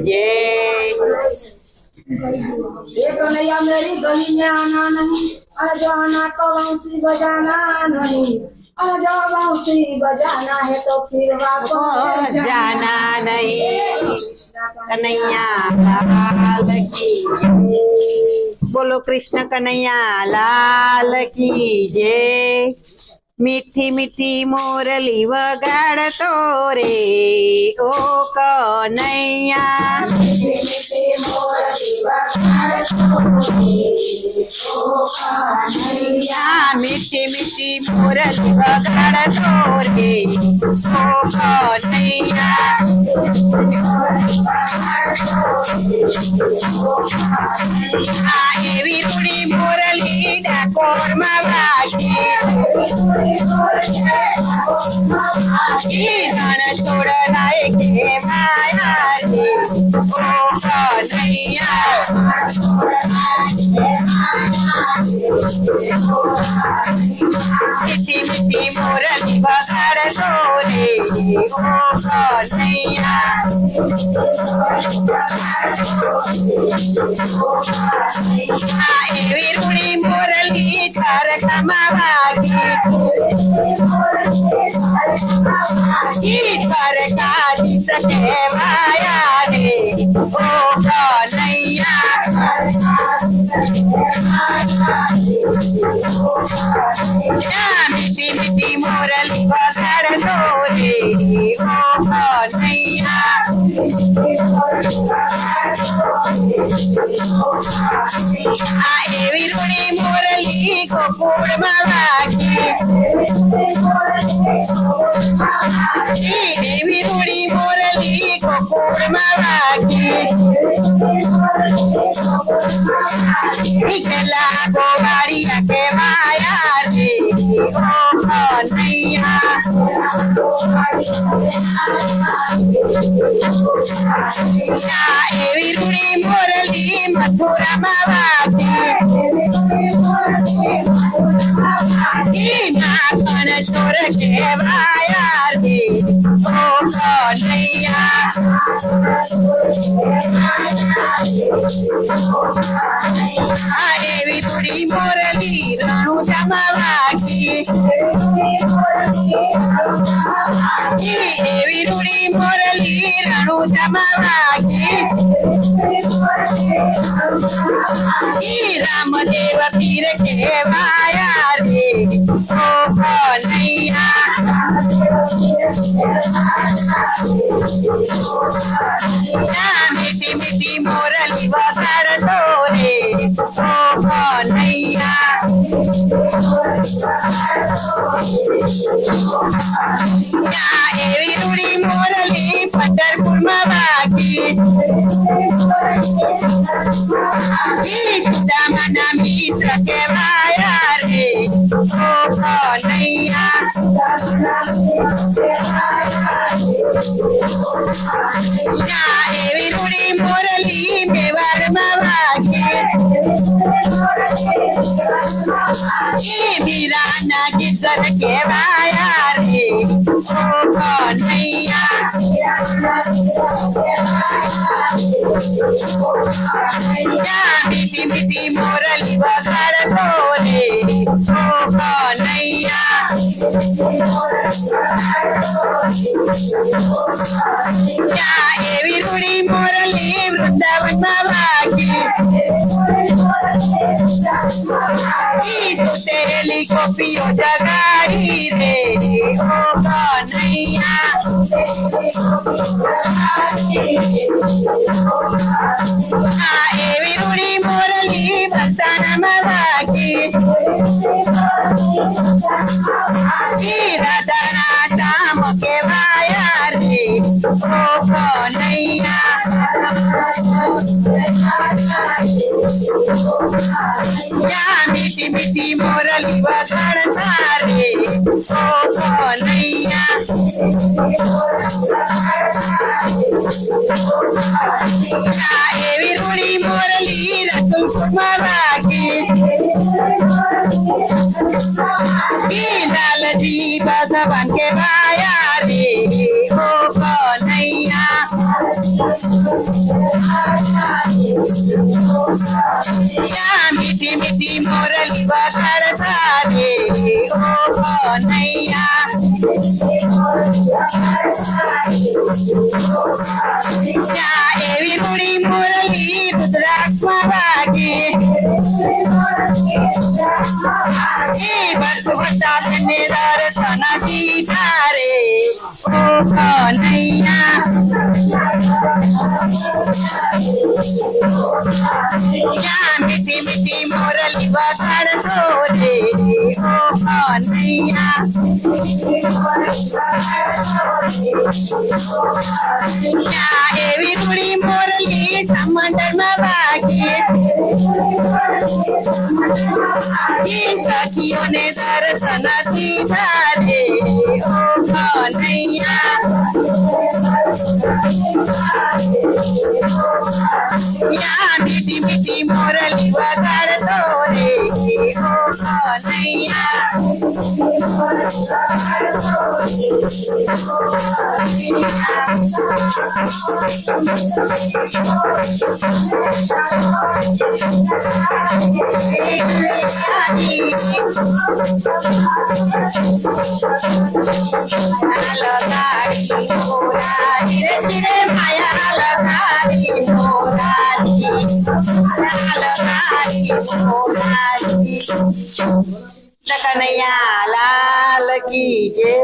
जय। ये तो नैया मेरी गली में आना नहीं, और जो आना तो बांसुरी बजाना नहीं, और जो बांसुरी बजाना है तो फिर वापस जाना नहीं। कन्हैया लाल की। बोलो कृष्ण कन्हैया लाल की जय। मीठी मीठी मोरली वगाड़तो रे ओ कन्हैया। मीठी मीठी मोरली वगाड़तो रे ओ कन्हैया। मीठी मीठी मोरली वगाड़तो रे ओ कन्हैया। एवी रूड़ी मोरली डाकोर में वागी, रण छोड़ लाए के माया रे ओ कन्हैया। मीठी मीठी मोरली वगाड़तो रे ओ कन्हैया। एवी रूड़ी मोरली ठारका में वागी, ठारका सके माया रे ओ कन्हैया। मीठी मीठी मोरली वगाड़तो रे ओ कन्हैया। एवी रूड़ी मोरली गोकुल में वागी, एवी रूड़ी मोरली गोकुल में वागी। निकला गोवाड़िया के माया रे ओ कन्हैया। एवी रूड़ी मोरली मथुरा में वागी, माखन छोड़ के माया रे ओ कन्हैया। एवी रूड़ी मोरली रणुजा में वागी, एवी रूड़ी मोरली रणुजा में वागी। रामदेव पीर के माया रे ओ कन्हैया। मीठी मीठी मोरली वगाड़तो रे ओ कन्हैया। एवी रूड़ी मोरली पंढरपुर में वागी, दामना मित्र के माया रे ओ कन्हैया। एवी रूड़ी मोरली मेवाड़ में वागी, वीराना किशन के माया रे ओ कन्हैया। मीठी मीठी मोरली वगाड़तो रे ओ कन्हैया। एवी रूड़ी मोरली वृंदावन में वागी, तेली को पियो जगाड़ी रे ओ कन्हैया। एवी रूड़ी मोरली भक्तान में वागी, राधा नाम के माया रे ओ कन्हैया। मीठी मीठी मोरली वगाड़ता रे ओ कन्हैया। एवी रूड़ी मोरली रतुलपुर में वागी, लाल जी भगवान के माया रे ओ कन्हैया। ત્યાં મીઠી મીઠી મોરલી વગાડતા રે ઓ કનૈયા ત્યાં એવી મૂડી મોરલી રુદ્રાક્ષમાં વાગે એ ભગવતા તને દર્શન દીધા રે ઓ કનૈયા ત્યાં મીઠી મીઠી મોરલી વગાડતો રે ઓ કનૈયા ત્યાં એવી મૂડી મોરલી સમંદરમાં વાગે સખીઓને દર્શન દીધા રે ઓ કનૈયા ત્યાં મીઠી મીઠી મોરલી વગાડતો રે ઓ કનૈયા કનૈયા લાલ કી જય.